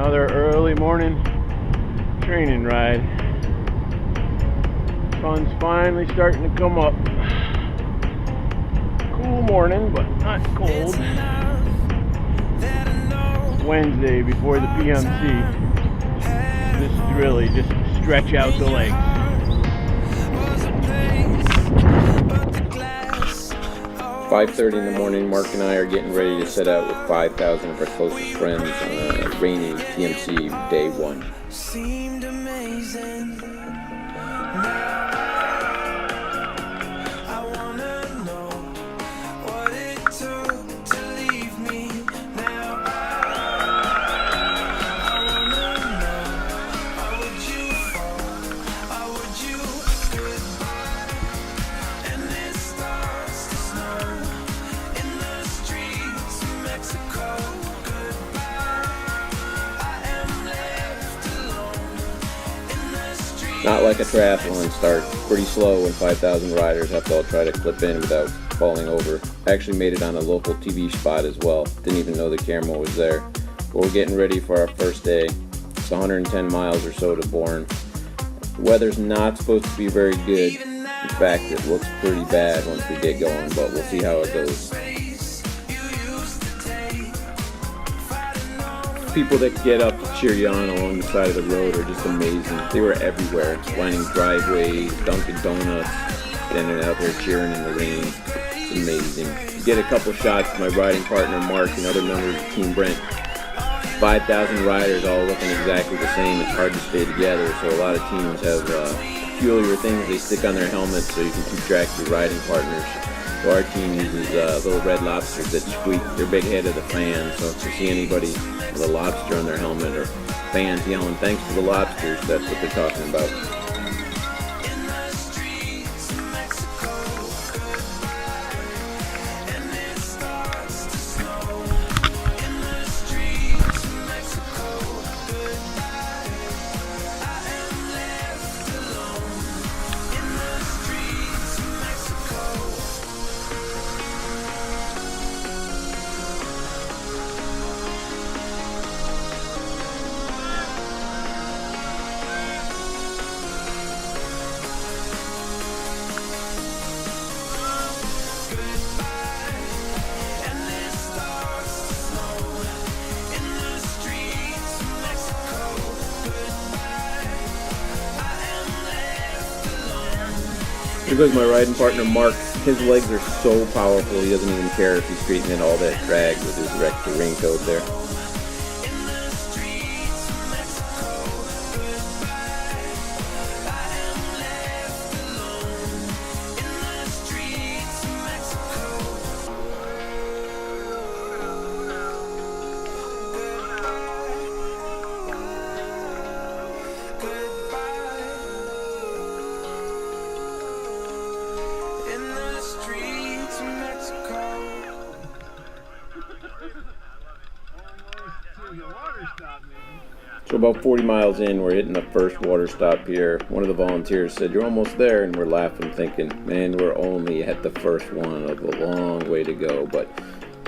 Another early morning training ride. Sun's finally starting to come up. Cool morning, but not cold. Wednesday before the PMC. This is really just stretch out the legs. 5:30 in the morning, Mark and I are getting ready to set out with 5,000 of our closest friends on a rainy PMC day one. Seemed amazing. I wanna know what it took to leave me. Now I wanna know, how would you fall? How would you goodbye? And it starts to snow in the streets of Mexico. Not like a triathlon start. Pretty slow when 5,000 riders have to all try to clip in without falling over. I actually made it on a local TV spot as well. Didn't even know the camera was there. But we're getting ready for our first day. It's 110 miles or so to Bourne. The weather's not supposed to be very good. In fact, it looks pretty bad once we get going, but we'll see how it goes. People that get up to cheer you on along the side of the road are just amazing. They were everywhere, lining driveways, Dunkin' Donuts, standing out there cheering in the rain. It's amazing. You get a couple shots of my riding partner Mark and other members of Team Brent. 5,000 riders all looking exactly the same. It's hard to stay together, so a lot of teams have peculiar things they stick on their helmets so you can keep track of your riding partners. So our team uses little red lobsters that squeak. They're big ahead of the fans, so if you see anybody with a lobster on their helmet or fans yelling thanks to the lobsters, that's what they're talking about. Here goes my riding partner Mark. His legs are so powerful he doesn't even care if he's straightening all that drag with his extra raincoat there. So about 40 miles in, we're hitting the first water stop here. One of the volunteers said, "You're almost there," and we're laughing thinking, man, we're only at the first one of a long way to go. But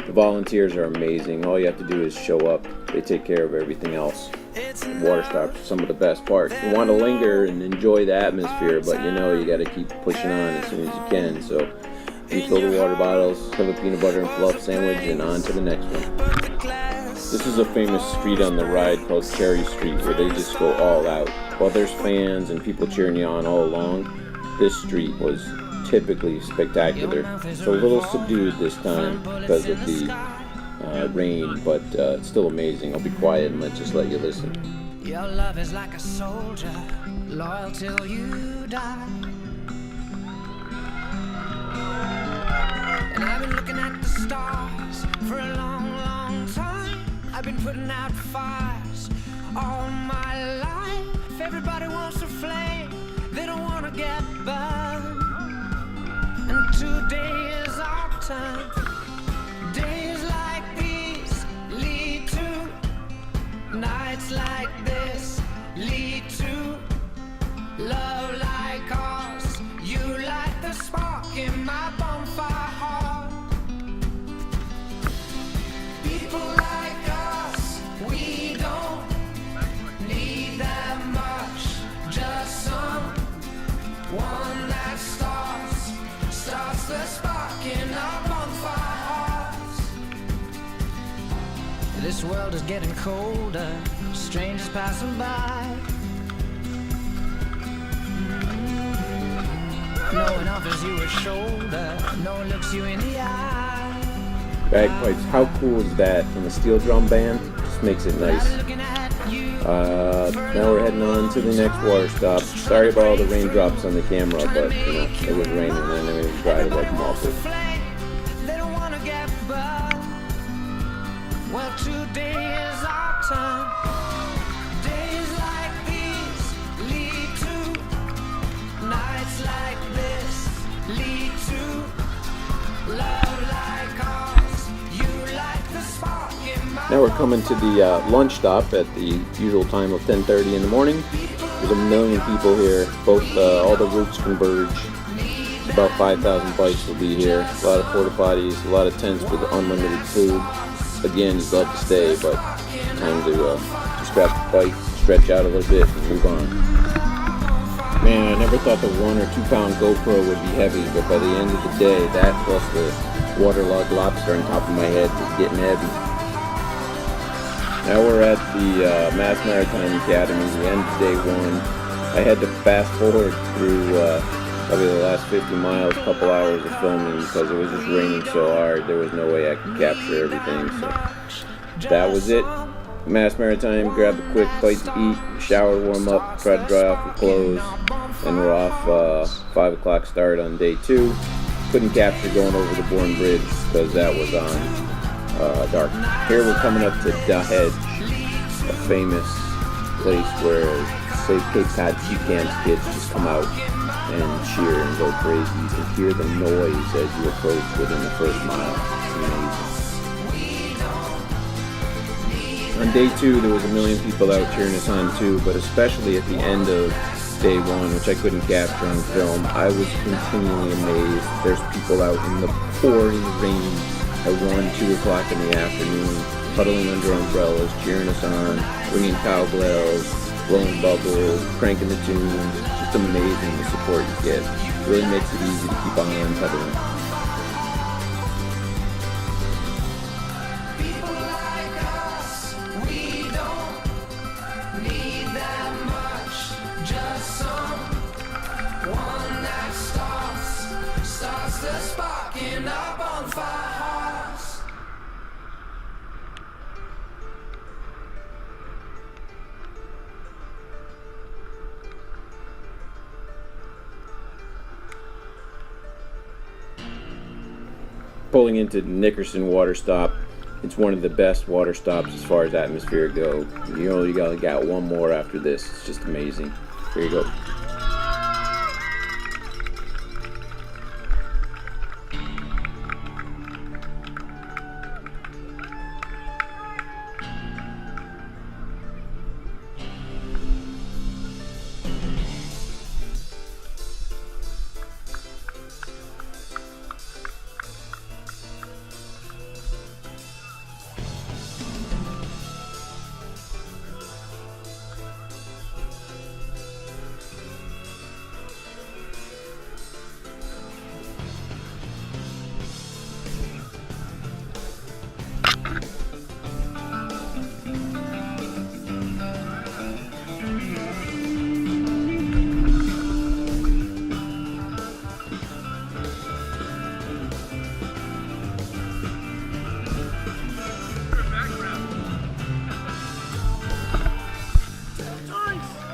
the volunteers are amazing. All you have to do is show up. They take care of everything else. The water stops are some of the best part. You want to linger and enjoy the atmosphere, but you know you got to keep pushing on as soon as you can. So refill the water bottles, have a peanut butter and fluff sandwich, and on to the next one. This is a famous street on the ride called Cherry Street where they just go all out. While there's fans and people cheering you on all along, this street was typically spectacular. So a little subdued this time because of the rain, but it's still amazing. I'll be quiet and just let you listen. Your love is like a soldier, loyal till you die. And I've been looking at the stars for a long, long time. I've been putting out fires all my life. Everybody wants a flame, they don't want to get burned. And today is our time. Days like these lead to nights like this, lead to love like ours. You light the spark in my bonfire heart. People like us, we don't the spark in our bonfire hearts. This world is getting colder, strangers passing by. No one offers you a shoulder, no one looks you in the eye. Bagpipes, how cool is that? And the steel drum band just makes it nice. Now we're heading on to the next water stop. Sorry about all the raindrops on the camera, but you know, it was raining and it was dry to like muffled. They don't wanna get burned. Well, today is our time. Days like these lead to nights like this, lead to love like ours. You like the spark in my. Now we're coming to the lunch stop at the usual time of 10:30 in the morning. There's a million people here. Both all the routes converge. About 5,000 bikes will be here. A lot of porta potties, a lot of tents with unlimited food. Again, you'd love to stay, but time to just grab the bike, stretch out a little bit, and move on. Man, I never thought the 1 or 2 pound GoPro would be heavy, but by the end of the day, that plus the waterlogged lobster on top of my head is getting heavy. Now we're at the Mass Maritime Academy, the end of day 1. I had to fast forward through probably the last 50 miles, a couple hours of filming because it was just raining so hard. There was no way I could capture everything. So that was it. Mass Maritime, grab a quick bite to eat, shower, warm up, try to dry off your clothes, and we're off 5 o'clock start on day 2. Couldn't capture going over the Bourne Bridge because that was on dark. Here we're coming up to Da Hedge, a famous place where say Cape Cod Sea Camps kids just come out and cheer and go crazy. You can hear the noise as you approach within the first mile. It's amazing. On day 2, there was a million people out cheering us on too, but especially at the end of day 1, which I couldn't capture on film, I was continually amazed. There's people out in the pouring rain at 1, 2 o'clock in the afternoon, huddling under umbrellas, cheering us on, ringing cowbells, blowing bubbles, cranking the tunes. It's amazing the support you get. It really makes it easy to keep on pedaling. People like us, we don't need that much. Just someone that starts the spark in our bonfire hearts. Pulling into Nickerson water stop. It's one of the best water stops as far as atmosphere go. You only got one more after this. It's just amazing. Here you go.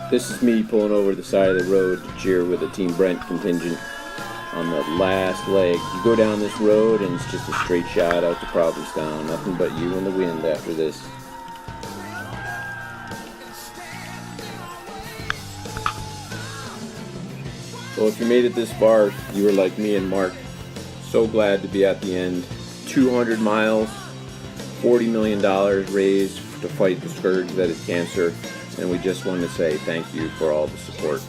This is me pulling over the side of the road to cheer with a Team Brent contingent on the last leg. You go down this road and it's just a straight shot out to Provincetown. Nothing but you and the wind after this. Well, if you made it this far, you were like me and Mark. So glad to be at the end. 200 miles, $40 million raised to fight the scourge that is cancer. And we just want to say thank you for all the support.